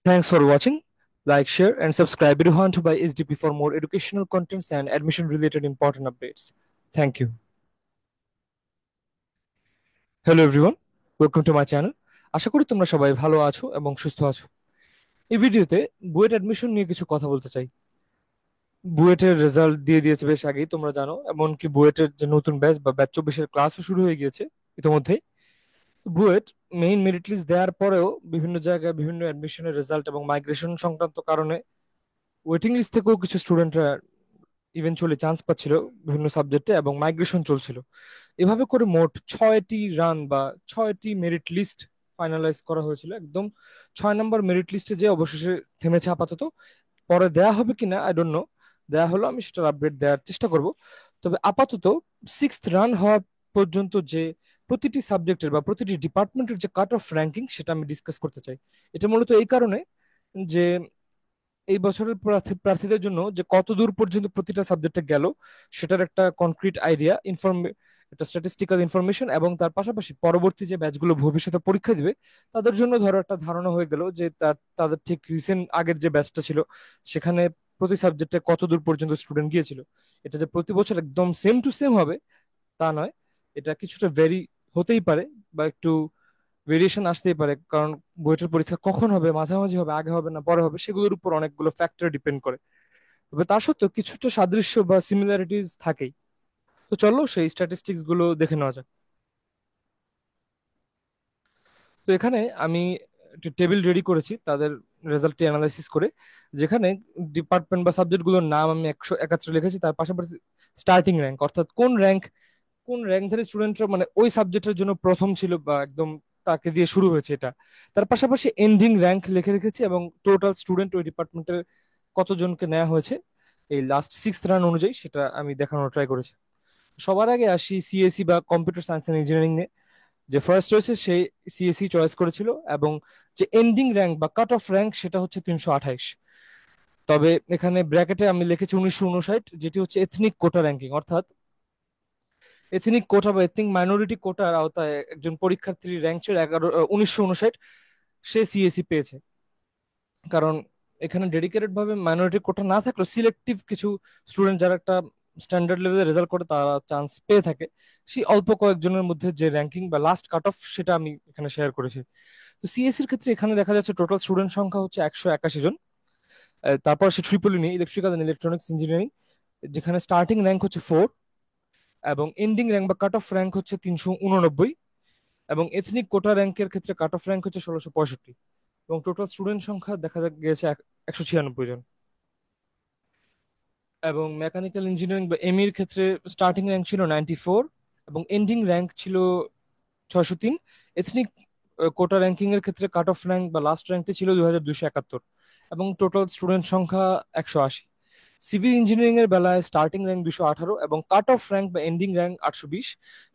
Thanks for watching. Like, share, and subscribe Iruhan to by SDP for more educational contents and admission related important updates. Thank you. Hello everyone, welcome to my channel. আশা করি তোমরা সবাই ভালো আছো এবং সুস্থ আছো। এই ভিডিওতে বুয়েট অ্যাডমিশন নিয়ে কিছু কথা বলতে চাই। বুয়েটের রেজাল্ট দিয়ে দিয়েছে বেশ আগেই, তোমরা জানো। এমনকি বুয়েটের যে নতুন ব্যাচ বা ব্যাচ 24-এর ক্লাসও শুরু হয়ে গিয়েছে ইতিমধ্যে। বুয়েট মেইন মেরিট লিস্ট দেওয়ার পরেও বিভিন্ন জায়গায় বিভিন্ন অ্যাডমিশনের রেজাল্ট এবং মাইগ্রেশন সংক্রান্ত কারণে ওয়েটিং লিস্ট থেকেও কিছু স্টুডেন্টরা ইভেনচুয়ালি চান্স পাচ্ছিল বিভিন্ন সাবজেক্টে, এবং মাইগ্রেশন চলছিল। এভাবে করে মোট 6টি রান বা 6টি মেরিট লিস্ট ফাইনালাইজ করা হয়েছিল। একদম 6 নম্বর মেরিট লিস্টে যে অবশেষে থেমেছে আপাতত। পরে দেয়া হবে কিনা আই ডোন্ট নো। দেয়া হলো আমি সেটার আপডেট দেওয়ার চেষ্টা করব। তবে আপাতত 6th রান হওয়া পর্যন্ত যে প্রতিটি সাবজেক্টের বা প্রতিটি ডিপার্টমেন্টের যে কাট অফ র্যাঙ্কিং সেটা আমি ডিসকাস করতে চাই। এটা মূলত এই কারণে যে এই বছরের প্রার্থীদের জন্য যে কত দূর পর্যন্ত প্রতিটা সাবজেক্টে গেল সেটার একটা কনক্রিট আইডিয়া, একটা স্ট্যাটিস্টিক্যাল ইনফরমেশন, এবং তার পাশাপাশি পরবর্তী যে ব্যাচগুলো ভবিষ্যতে পরীক্ষা দিবে তাদের জন্য ধরো একটা ধারণা হয়ে গেল যে তাদের ঠিক রিসেন্ট আগের যে ব্যাচটা ছিল সেখানে প্রতি সাবজেক্টে কত দূর পর্যন্ত স্টুডেন্ট গিয়েছিল। এটা যে প্রতি বছর একদম সেম টু সেম হবে তা নয়, এটা কিছুটা ভেরি হতেই পারে বা একটু ভেরিয়েশন আসতেই পারে, কারণ বুয়েটের পরীক্ষা কখন হবে, মাঝামাঝি হবে, আগে হবে না পরে হবে, সেগুলোর উপর অনেকগুলো ফ্যাক্টর ডিপেন্ড করে। তবে তা সত্ত্বেও কিছুটা সাদৃশ্য বা সিমিলারিটিস থাকেই। তো চলো সেই স্ট্যাটিস্টিক্স গুলো দেখে নেওয়া যাক। তো এখানে আমি একটা টেবিল রেডি করেছি তাদের রেজাল্টটি অ্যানালাইসিস করে, যেখানে ডিপার্টমেন্ট বা সাবজেক্ট গুলোর নাম আমি 171 লিখেছি, তার পাশাপাশি স্টার্টিং র্যাঙ্ক অর্থাৎ কোন র্যাঙ্কধারী স্টুডেন্টরা মানে ওই সাবজেক্টের জন্য প্রথম ছিল বা একদম তাকে দিয়ে শুরু হয়েছে এটা। তার পাশাপাশি এন্ডিং র্যাঙ্ক লিখে রেখেছি, এবং টোটাল স্টুডেন্ট ওই ডিপার্টমেন্টের কতজনকে নেওয়া হয়েছে এই লাস্ট 6th রান অনুযায়ী সেটা আমি দেখানোর ট্রাই করেছি। সবার আগে আসি সিএসসি বা কম্পিউটার সায়েন্স এন্ড ইঞ্জিনিয়ারিং নিয়ে। যে ফার্স্ট হয়েছে সে সিএসসি চয়েস করেছিল, এবং যে এন্ডিং র্যাঙ্ক বা কাট অফ র্যাঙ্ক সেটা হচ্ছে 328। তবে এখানে ব্র্যাকেটে আমি লিখেছি 1959, যেটি হচ্ছে এথনিক কোটা র্যাঙ্কিং, অর্থাৎ এথনিক কোটা বা এথনিক মাইনরিটি কোটার আওতায় একজন পরীক্ষার্থীর র্যাঙ্ক ছিল 1959। সে সিএসসি পেয়েছে। কারণ এখানে ডেডিকেটেড ভাবে মাইনরিটি কোটা না থাকলেও সিলেক্টিভ কিছু স্টুডেন্ট যারা একটা স্ট্যান্ডার্ড লেভেলে রেজাল্ট করে তারা চান্স পেয়ে থাকে। সেই অল্প কয়েকজনের মধ্যে যে র্যাঙ্কিং বা লাস্ট কাট অফ সেটা আমি এখানে শেয়ার করেছি। তো সিএসসির ক্ষেত্রে এখানে দেখা যাচ্ছে টোটাল স্টুডেন্ট সংখ্যা হচ্ছে 181 জন। তারপর সে ট্রিপলি নিয়ে ইলেকট্রিক্যাল অ্যান্ড ইলেকট্রনিক্স ইঞ্জিনিয়ারিং, যেখানে স্টার্টিং র্যাঙ্ক হচ্ছে 4, এবং এন্ডিং র্যাঙ্ক বা কাট অফ র্যাঙ্ক হচ্ছে 389, এবং এথনিক কোটা র্যাঙ্কের ক্ষেত্রে কাট অফ র্যাঙ্ক হচ্ছে 1665, এবং টোটাল স্টুডেন্ট সংখ্যা দেখা গিয়েছে 196 জন। এবং মেকানিক্যাল ইঞ্জিনিয়ারিং বা এমির ক্ষেত্রে স্টার্টিং র্যাঙ্ক ছিল 94, এবং এন্ডিং র্যাঙ্ক ছিল 603। এথনিক কোটা র্যাঙ্কিং এর ক্ষেত্রে কাট অফ র্যাঙ্ক বা লাস্ট র্যাঙ্কটি ছিল 2271, এবং টোটাল স্টুডেন্ট সংখ্যা 180। সিভিল ইঞ্জিনিয়ারিং এর বেলায় স্টার্টিং র্যাঙ্ক 218 এবং কাট অফ র্যাঙ্ক বা এন্ডিং র্যাঙ্ক 820।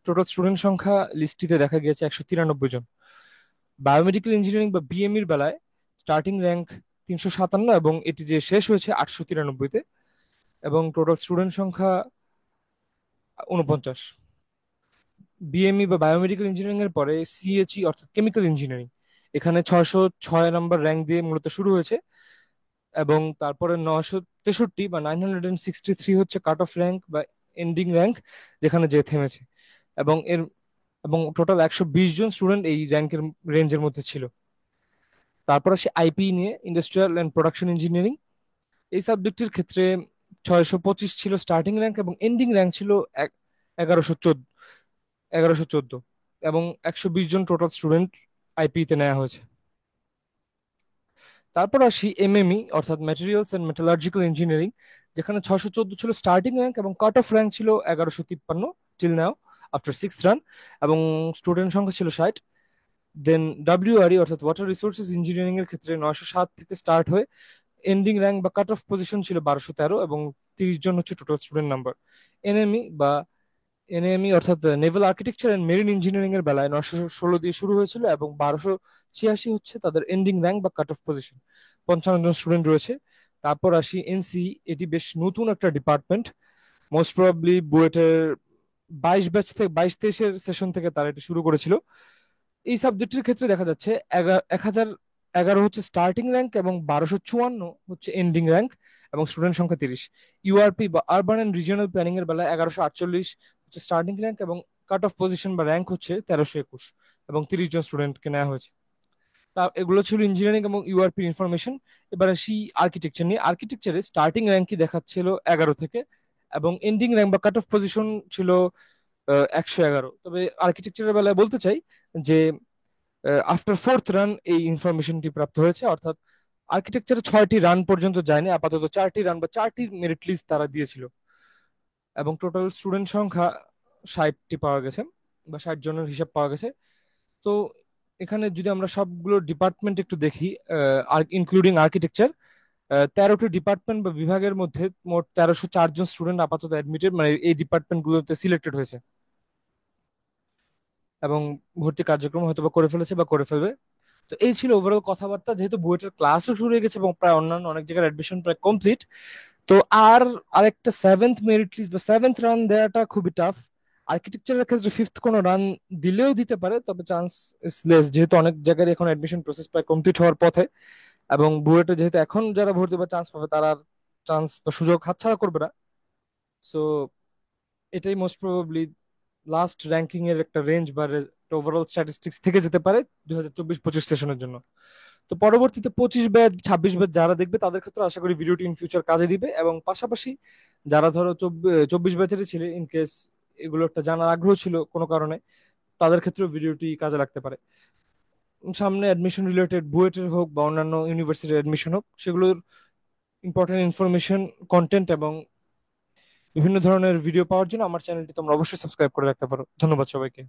টোটাল স্টুডেন্ট সংখ্যা লিস্টটিতে দেখা গিয়েছে 193 জন। বায়োমেডিক্যাল ইঞ্জিনিয়ারিং বা বিএমইর বেলায় স্টার্টিং র্যাঙ্ক 357, এবং এটি যে শেষ হয়েছে 893-তে, এবং টোটাল স্টুডেন্ট সংখ্যা 49। বিএমই বা বায়োমেডিক্যাল ইঞ্জিনিয়ারিং এর পরে সিএইচই অর্থাৎ কেমিক্যাল ইঞ্জিনিয়ারিং, এখানে 606 নম্বর র্যাঙ্ক দিয়ে মূলত শুরু হয়েছে, এবং তারপরে 963 বা 963 হচ্ছে কাট অফ র্যাঙ্ক বা এন্ডিং র্যাঙ্ক, যেখানে যে থেমেছে। এবং টোটাল 120 জন স্টুডেন্ট এই র্যাঙ্কের রেঞ্জের মধ্যে ছিল। তারপর আসে আইপি নিয়ে, ইন্ডাস্ট্রিয়াল অ্যান্ড প্রোডাকশন ইঞ্জিনিয়ারিং। এই সাবজেক্টের ক্ষেত্রে 625 ছিল স্টার্টিং র্যাঙ্ক, এবং এন্ডিং র্যাঙ্ক ছিল 1114, এবং 120 জন টোটাল স্টুডেন্ট আইপি তে নেওয়া হয়েছে। তারপর আসি এমএমই অর্থাৎ ম্যাটেরিয়ালস এন্ড মেটালার্জিক্যাল ইঞ্জিনিয়ারিং, যেখানে 614 ছিল স্টার্টিং র্যাঙ্ক, এবং কাট অফ র্যাঙ্ক ছিল 1153 till now after 6th run, এবং স্টুডেন্ট সংখ্যা ছিল 60। দেন ডাব্লিউআরই অর্থাৎ ওয়াটার রিসোর্সেস ইঞ্জিনিয়ারিং এর ক্ষেত্রে 907 থেকে স্টার্ট হয়ে এন্ডিং র্যাঙ্ক বা কাট অফ পজিশন ছিল 1213, এবং 30 জন হচ্ছে টোটাল স্টুডেন্ট নাম্বার। এনএমই বা এনএমই অর্থাৎ naval architecture and marine engineering এর বেলায় 916 দিয়ে শুরু হয়েছিল, এবং 1286 হচ্ছে তাদের এন্ডিং র্যাঙ্ক বা কাট অফ পজিশন। 55 জন স্টুডেন্ট রয়েছে। তারপর আসি এনসি, এটি বেশ নতুন একটা ডিপার্টমেন্ট। মোস্ট প্রবাবলি বুয়েটের 22 ব্যাচ থেকে 22-23-এর সেশন থেকে তারা এটি শুরু করেছিল। এই সাবজেক্টের ক্ষেত্রে দেখা যাচ্ছে 1001 11 হচ্ছে স্টার্টিং র্যাঙ্ক এবং 1254 হচ্ছে এন্ডিং র্যাঙ্ক, এবং স্টুডেন্ট সংখ্যা 30। ইউআরপি বা আরবান অ্যান্ড রিজিওনাল প্ল্যানিং এর বেলায় 1148 হচ্ছে স্টার্টিং র্যাঙ্ক, এবং কাট অফ পজিশন বা র্যাঙ্ক হচ্ছে 1321, এবং 30 জন স্টুডেন্টকে নেওয়া হয়েছে। তা এগুলো ছিল ইঞ্জিনিয়ারিং এবং ইউআরপি ইনফরমেশন। এবার আসি আর্কিটেকচার নিয়ে। আর্কিটেকচারে স্টার্টিং র্যাঙ্কই দেখাচ্ছিল 11 থেকে, এবং এন্ডিং র্যাঙ্ক বা কাট অফ পজিশন ছিল 111। তবে আর্কিটেকচারের বেলায় বলতে চাই যে আফটার ফোর্থ রান এই ইনফরমেশনটি প্রাপ্ত হয়েছে, অর্থাৎ আর্কিটেকচারে 6টি রান পর্যন্ত যায়নি, আপাতত 4টি রান বা 4টি মেরিট লিস্ট তারা দিয়েছিল, এবং টোটাল স্টুডেন্ট সংখ্যা 60টি পাওয়া গেছে বা 60 জনের হিসাব পাওয়া গেছে। তো এখানে যদি আমরা সবগুলো ডিপার্টমেন্ট একটু দেখি, ইনক্লুডিং আর্কিটেকচার, 13টি ডিপার্টমেন্ট বা বিভাগের মধ্যে মোট 1304 জন স্টুডেন্ট আপাতত অ্যাডমিটেড, মানে এই ডিপার্টমেন্ট গুলোতে সিলেক্টেড হয়েছে, এবং ভর্তি কার্যক্রম হয়তো বা করে ফেলেছে বা করে ফেলবে। তো এই ছিল ওভারঅল কথাবার্তা। যেহেতু বুয়েটের ক্লাসও শুরু হয়ে গেছে এবং প্রায় অন্যান্য অনেক জায়গায় অ্যাডমিশন প্রায় কমপ্লিট, তো আর আরেকটা সেভেন্থ মেরিট লিস্ট বা সেভেন্থ রান দেওয়াটা খুবই টাফ। আর্কিটেকচারের ক্ষেত্রে ফিফথ কোনো রান দিলেও দিতে পারে, তবে চান্স ইস লেস, যেহেতু অনেক জায়গায় এখন অ্যাডমিশন প্রসেস প্রায় কমপ্লিট হওয়ার পথে, এবং বুয়েটে যেহেতু এখন যারা ভর্তি বা চান্স পাবে তারা আর চান্স বা সুযোগ হাতছাড়া করবে না। সো এটাই মোস্ট প্রবাবলি লাস্ট র্যাঙ্কিং এর একটা রেঞ্জ বা ওভারঅল স্ট্যাটিস্টিক্স থেকে যেতে পারে 2024-25 সেশনের জন্য। তো পরবর্তীতে 25 ব্যাচ 26 ব্যাচ যারা দেখবে তাদের ক্ষেত্রে আশা করি ভিডিওটি ইন ফিউচার কাজে দিবে, এবং পাশাপাশি যারা ধরো 24 ব্যাচেরই ছিল, ইন কেস এগুলো একটা জানার আগ্রহ ছিল কোনো কারণে, তাদের ক্ষেত্রেও ভিডিওটি কাজে লাগতে পারে। সামনে অ্যাডমিশন রিলেটেড বুয়েটের হোক বা অন্যান্য ইউনিভার্সিটির অ্যাডমিশন হোক, সেগুলোর ইম্পর্টেন্ট ইনফরমেশন, কন্টেন্ট এবং বিভিন্ন ধরনের ভিডিও পাওয়ার জন্য আমার চ্যানেলটি তোমরা অবশ্যই সাবস্ক্রাইব করে রাখতে পারো। ধন্যবাদ সবাইকে।